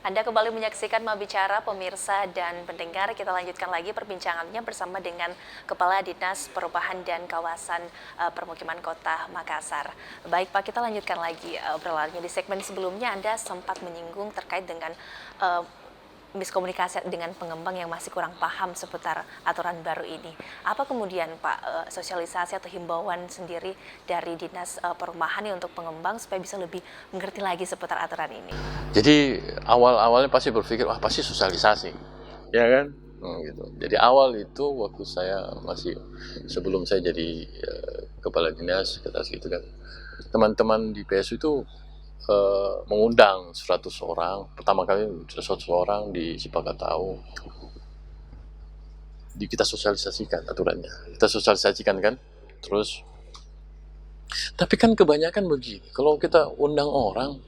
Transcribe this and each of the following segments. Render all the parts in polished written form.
Anda kembali menyaksikan Mabicara pemirsa dan pendengar. Kita lanjutkan lagi perbincangannya bersama dengan Kepala Dinas Perubahan dan Kawasan Permukiman Kota Makassar. Baik Pak, kita lanjutkan lagi obrolannya. Di segmen sebelumnya Anda sempat menyinggung terkait dengan miskomunikasi dengan pengembang yang masih kurang paham seputar aturan baru ini. Apa kemudian Pak sosialisasi atau himbauan sendiri dari Dinas Perumahan untuk pengembang supaya bisa lebih mengerti lagi seputar aturan ini? Jadi awal-awalnya pasti berpikir, wah pasti sosialisasi, ya kan? Gitu. Jadi awal itu waktu saya masih sebelum saya jadi kepala dinas gitu kan, teman-teman di PSU itu mengundang 100 orang. Pertama kali 100 orang di Sipakatau. Kita sosialisasikan aturannya. Kita sosialisasikan kan. Terus, tapi kan kebanyakan begini. Kalau kita undang orang,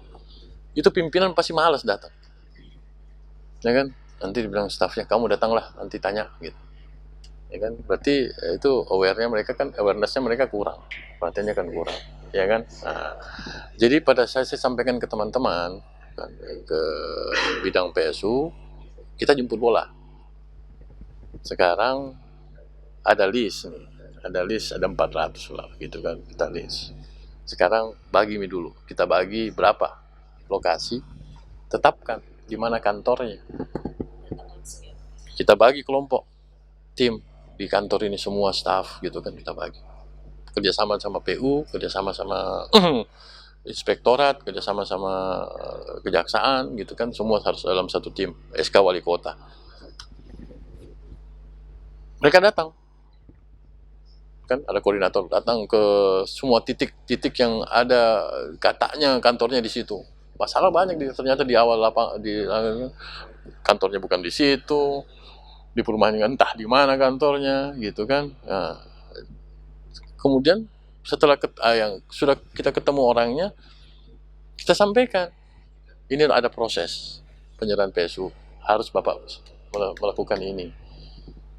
itu pimpinan pasti malas datang. Ya kan? Nanti dibilang stafnya, kamu datanglah, nanti tanya gitu. Ya kan? Berarti itu awareness-nya mereka kurang. Perhatiannya kan kurang. Ya kan? Nah, jadi pada saya sampaikan ke teman-teman kan, ke bidang PSU, kita jemput bola. Sekarang ada list nih. Ada 400 lah gitu kan, kita list. Sekarang bagi dulu. Kita bagi berapa lokasi, tetapkan di mana kantornya. Kita bagi kelompok, tim di kantor ini semua staff gitu kan kita bagi. Kerjasama sama PU, kerjasama sama inspektorat, kerjasama sama kejaksaan gitu kan, semua harus dalam satu tim. SK wali kota. Mereka datang. Kan ada koordinator datang ke semua titik-titik yang ada katanya kantornya di situ. Masalah banyak ternyata di awal kantornya bukan di situ, di perumahan entah di mana kantornya gitu kan. Nah, kemudian setelah yang sudah kita ketemu orangnya, kita sampaikan ini ada proses penyerahan PSU, harus Bapak melakukan ini.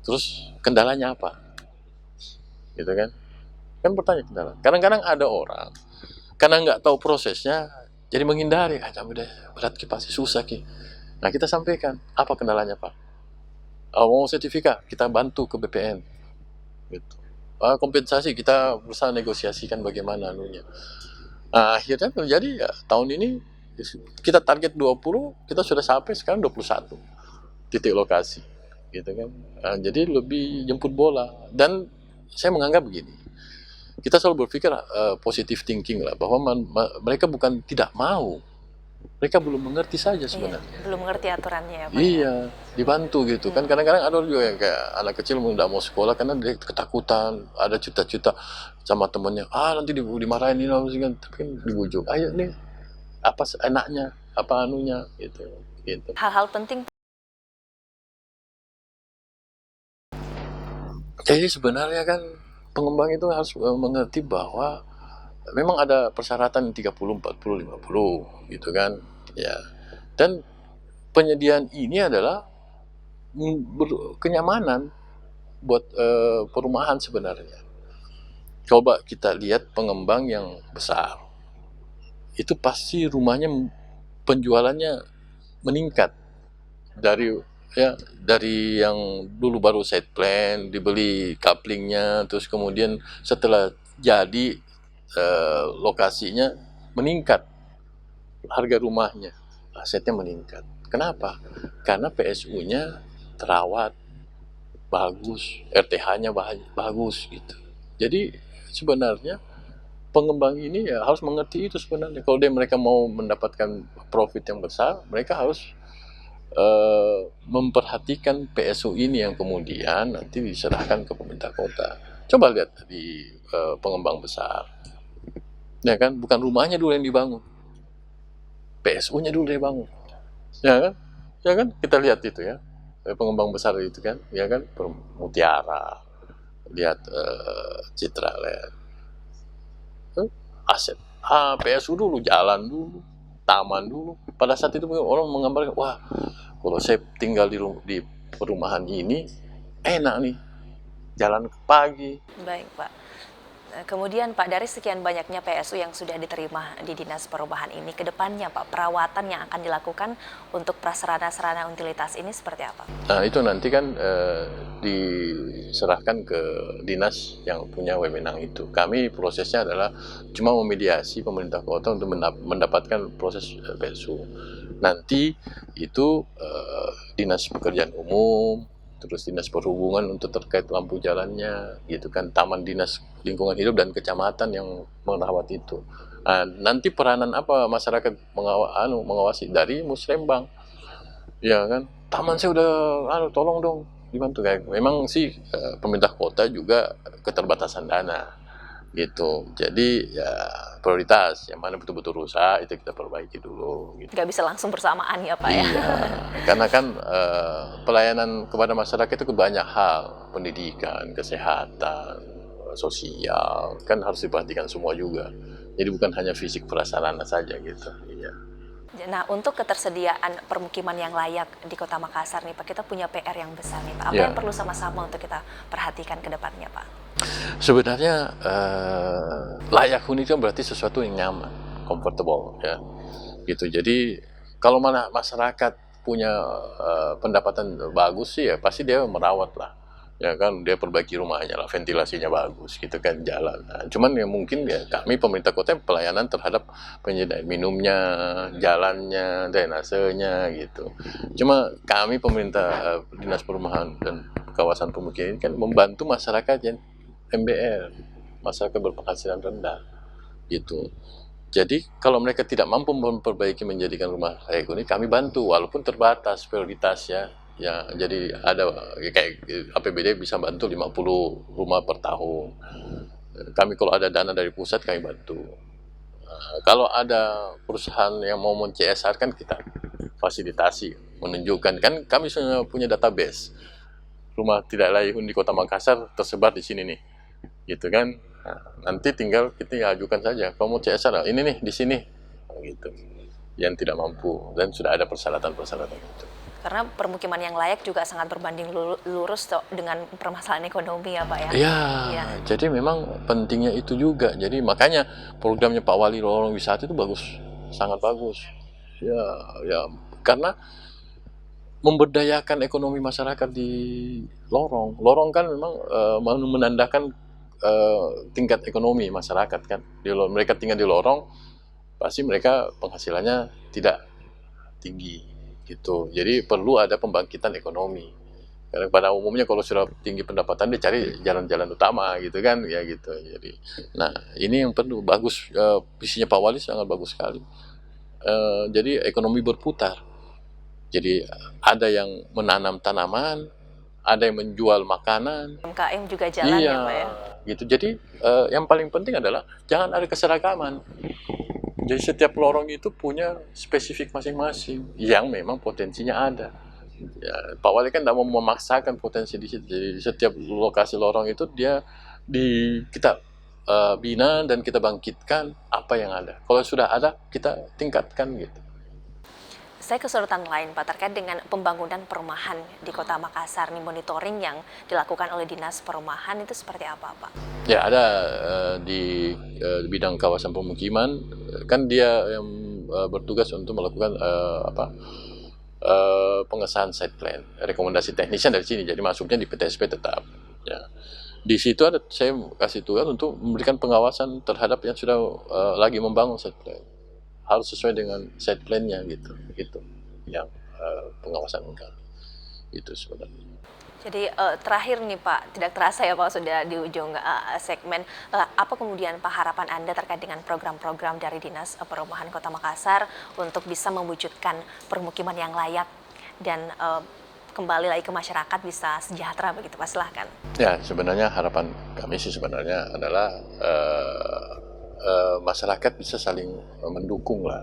Terus kendalanya apa? Gitu kan? Kan bertanya kendala. Kadang-kadang ada orang karena nggak tahu prosesnya jadi menghindari. Kamu deh berat ki pasti susah ki. Nah kita sampaikan apa kendalanya Pak. Mau sertifikat kita bantu ke BPN. Gitu. Kompensasi kita berusaha negosiasikan bagaimana anunya. Nah, akhirnya terjadi ya tahun ini kita target 20, kita sudah sampai sekarang 21 titik lokasi. Gitu kan. Nah, jadi lebih jemput bola dan saya menganggap begini, kita selalu berpikir positive thinking lah, bahwa mereka bukan tidak mau, mereka belum mengerti saja sebenarnya. Iya, belum mengerti aturannya ya Pak. Iya, dibantu gitu kan. Kadang-kadang ada juga yang kayak anak kecil tidak mau sekolah karena dia ketakutan, ada cita-cita sama temennya, nanti dimarahin ini, tapi kan dibujuk, ayo nih, apa enaknya, apa anunya, gitu. Hal-hal penting. Jadi sebenarnya kan pengembang itu harus mengerti bahwa memang ada persyaratan 30, 40, 50 gitu kan. Ya. Dan penyediaan ini adalah kenyamanan buat perumahan sebenarnya. Coba kita lihat pengembang yang besar. Itu pasti rumahnya penjualannya meningkat dari yang dulu baru set plan, dibeli couplingnya, terus kemudian setelah jadi lokasinya meningkat, harga rumahnya, asetnya meningkat. Kenapa? Karena PSU-nya terawat, bagus, RTH-nya bagus gitu. Jadi sebenarnya pengembang ini ya harus mengerti itu sebenarnya. Kalau mereka mau mendapatkan profit yang besar, mereka harus memperhatikan PSU ini yang kemudian nanti diserahkan ke pemerintah kota. Coba lihat di pengembang besar, ya kan, bukan rumahnya dulu yang dibangun, PSU-nya dulu dibangun, ya kan, kita lihat itu ya, pengembang besar itu kan, ya kan, Mutiara, lihat Citra Land, aset, PSU dulu, jalan dulu, taman dulu. Pada saat itu orang menggambarkan, wah kalau saya tinggal di perumahan ini enak nih, jalan ke pagi. Baik Pak. Kemudian Pak, dari sekian banyaknya PSU yang sudah diterima di Dinas Perubahan ini, ke depannya Pak, perawatan yang akan dilakukan untuk prasarana-sarana utilitas ini seperti apa? Nah, itu nanti kan diserahkan ke dinas yang punya wewenang itu. Kami prosesnya adalah cuma memediasi pemerintah kota untuk mendapatkan proses PSU. Nanti itu dinas pekerjaan umum, terus dinas perhubungan untuk terkait lampu jalannya, gitu kan, taman dinas lingkungan hidup dan kecamatan yang merawat itu. Nah, nanti peranan apa masyarakat mengawasi dari Musrembang, ya kan? Taman saya udah, tolong dong dibantu kayak. Memang sih pemerintah kota juga keterbatasan dana, gitu. Jadi ya prioritas yang mana betul-betul rusak itu kita perbaiki dulu. Gitu. Nggak bisa langsung bersamaan ya Pak ya? Iya, karena kan pelayanan kepada masyarakat itu ke banyak hal, pendidikan, kesehatan, sosial, kan harus diperhatikan semua juga. Jadi bukan hanya fisik prasarana saja gitu. Iya. Nah, untuk ketersediaan permukiman yang layak di Kota Makassar nih Pak, kita punya PR yang besar nih Pak. Apa Ya. yang perlu sama-sama untuk kita perhatikan ke depannya Pak? Sebenarnya layak huni itu berarti sesuatu yang nyaman, comfortable, ya, gitu. Jadi kalau mana masyarakat punya pendapatan bagus sih ya pasti dia merawat lah, ya kan, dia perbaiki rumahnya lah, ventilasinya bagus, gitu kan, jalan. Nah, cuman ya mungkin ya kami pemerintah kota pelayanan terhadap penyediaan minumnya, jalannya, drainasenya, gitu. Cuma kami pemerintah dinas perumahan dan kawasan pemukiman ini kan membantu masyarakat yang MBR, masyarakat berpenghasilan rendah, gitu. Jadi kalau mereka tidak mampu memperbaiki menjadikan rumah layak huni, kami bantu walaupun terbatas prioritasnya. Ya, jadi ada kayak APBD bisa bantu 50 rumah per tahun. Kami kalau ada dana dari pusat kami bantu. Kalau ada perusahaan yang mau men-CSR kan kita fasilitasi, menunjukkan kan kami sudah punya database rumah tidak layak huni di Kota Makassar tersebar di sini nih, gitu kan. Nah, nanti tinggal kita ajukan saja, kamu CSR ini nih di sini, gitu. Yang tidak mampu dan sudah ada persyaratan-persyaratan itu. Karena permukiman yang layak juga sangat berbanding lurus dengan permasalahan ekonomi ya Pak ya? Iya, Iya. jadi memang pentingnya itu juga. Jadi makanya programnya Pak Wali Lorong Wisata itu bagus, sangat bagus. Ya, ya, karena memberdayakan ekonomi masyarakat di lorong. Lorong kan memang menandakan tingkat ekonomi masyarakat kan. Mereka tinggal di lorong, pasti mereka penghasilannya tidak tinggi gitu. Jadi perlu ada pembangkitan ekonomi. Karena pada umumnya kalau sudah tinggi pendapatan dia cari jalan-jalan utama gitu kan, ya gitu. Jadi, nah ini yang perlu bagus. Visinya Pak Wali sangat bagus sekali. Jadi ekonomi berputar. Jadi ada yang menanam tanaman, ada yang menjual makanan. UMKM juga jalan Iya, ya Pak ya? gitu. Jadi yang paling penting adalah jangan ada keseragaman. Jadi setiap lorong itu punya spesifik masing-masing yang memang potensinya ada. Ya, Pak Wali kan tidak mau memaksakan potensi di situ. Jadi setiap lokasi lorong itu kita bina dan kita bangkitkan apa yang ada. Kalau sudah ada kita tingkatkan gitu. Saya ke sorotan lain Pak, terkait dengan pembangunan perumahan di Kota Makassar nih, monitoring yang dilakukan oleh Dinas Perumahan itu seperti apa Pak? Ya ada di bidang kawasan pemukiman kan dia yang bertugas untuk melakukan pengesahan site plan, rekomendasi teknisnya dari sini, jadi masuknya di PTSP tetap. Ya. Di situ saya kasih tugas untuk memberikan pengawasan terhadap yang sudah lagi membangun site plan. Harus sesuai dengan site plan-nya gitu yang pengawasan kami itu sebenarnya. Jadi terakhir nih Pak, tidak terasa ya Pak sudah di ujung segmen. Apa kemudian Pak harapan Anda terkait dengan program-program dari Dinas Perumahan Kota Makassar untuk bisa mewujudkan permukiman yang layak dan kembali lagi ke masyarakat bisa sejahtera begitu Pak, silahkan. Ya sebenarnya harapan kami sih sebenarnya adalah masyarakat bisa saling mendukung lah,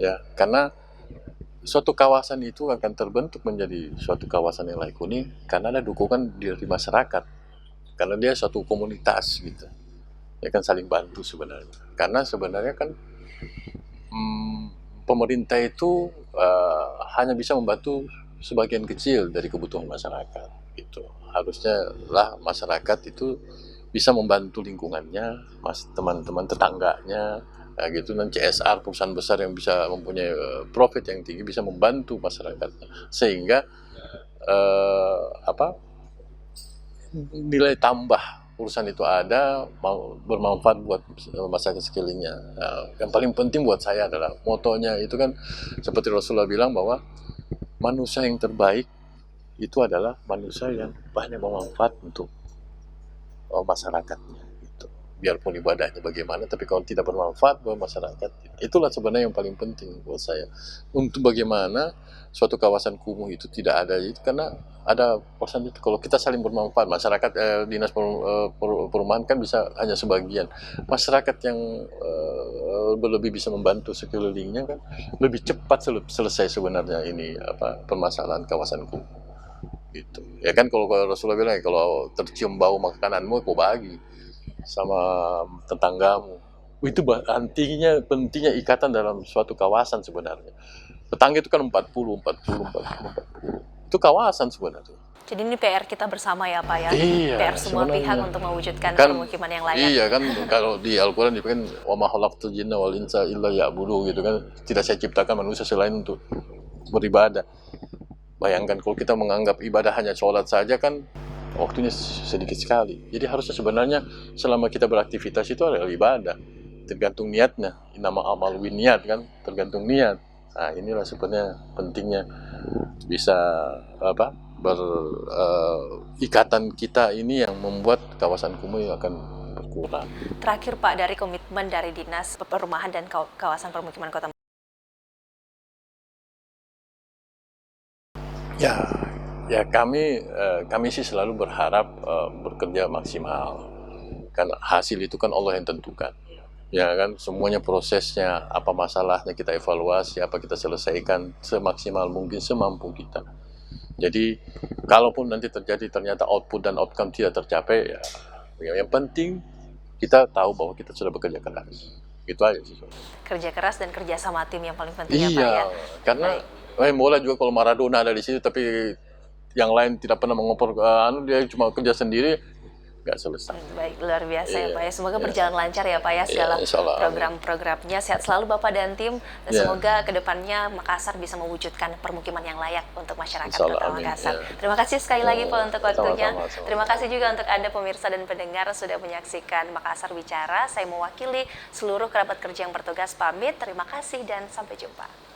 ya, karena suatu kawasan itu akan terbentuk menjadi suatu kawasan yang layak huni karena ada dukungan dari masyarakat, karena dia suatu komunitas gitu, ya kan, saling bantu sebenarnya. Karena sebenarnya kan pemerintah itu hanya bisa membantu sebagian kecil dari kebutuhan masyarakat gitu. Harusnya lah masyarakat itu bisa membantu lingkungannya, teman-teman tetangganya, nah gitu. Dan CSR perusahaan besar yang bisa mempunyai profit yang tinggi bisa membantu masyarakatnya, sehingga apa nilai tambah urusan itu ada, mau bermanfaat buat masyarakat sekelilingnya. Nah, yang paling penting buat saya adalah motonya itu kan seperti Rasulullah bilang bahwa manusia yang terbaik itu adalah manusia yang banyak bermanfaat untuk masyarakatnya gitu. Biarpun ibadahnya bagaimana, tapi kalau tidak bermanfaat buat masyarakat, itulah sebenarnya yang paling penting buat saya. Untuk bagaimana suatu kawasan kumuh itu tidak ada itu, karena ada persen itu kalau kita saling bermanfaat, masyarakat dinas perumahan kan bisa hanya sebagian, masyarakat yang lebih bisa membantu sekelilingnya kan lebih cepat selesai sebenarnya ini permasalahan kawasan kumuh gitu. Ya kan kalau Rasulullah bilang kalau tercium bau makananmu kau bagi sama tetanggamu. Itu pentingnya ikatan dalam suatu kawasan sebenarnya. Tetangga itu kan 40. Itu kawasan sebenarnya. Jadi ini PR kita bersama ya Pak ya, Iya, PR semua sebenarnya. pihak untuk mewujudkan Kan, permukiman yang layak. Iya kan, kalau di Al-Quran kan wa ma khalaqtul jinna wal insa illa ya'budu gitu kan. Tidak saya ciptakan manusia selain untuk beribadah. Bayangkan kalau kita menganggap ibadah hanya sholat saja kan waktunya sedikit sekali. Jadi harusnya sebenarnya selama kita beraktivitas itu adalah ibadah. Tergantung niatnya. Nama amal niat kan, tergantung niat. Nah inilah sebenarnya pentingnya bisa ikatan kita ini yang membuat kawasan kumuh akan berkurang. Terakhir Pak, dari komitmen dari Dinas Perumahan dan Kawasan Permukiman Kota. Ya kami sih selalu berharap bekerja maksimal. Kan hasil itu kan Allah yang tentukan. Ya kan, semuanya prosesnya, apa masalahnya kita evaluasi, apa kita selesaikan semaksimal mungkin, semampu kita. Jadi, kalaupun nanti ternyata output dan outcome tidak tercapai, ya yang penting kita tahu bahwa kita sudah bekerja keras. Gitu aja sih. Kerja keras dan kerja sama tim yang paling penting ya Pak ya. Karena bola juga kalau Maradona ada di situ, tapi yang lain tidak pernah mengoper, dia cuma kerja sendiri, nggak selesai. Baik, luar biasa ya Pak ya. Semoga berjalan lancar ya Pak ya segala program-programnya. Sehat selalu Bapak dan tim. Dan semoga kedepannya Makassar bisa mewujudkan permukiman yang layak untuk masyarakat Kota Makassar. Terima kasih sekali lagi Pak untuk waktunya. Terima kasih juga untuk Anda pemirsa dan pendengar sudah menyaksikan Makassar Bicara. Saya mewakili seluruh kerabat kerja yang bertugas pamit. Terima kasih dan sampai jumpa.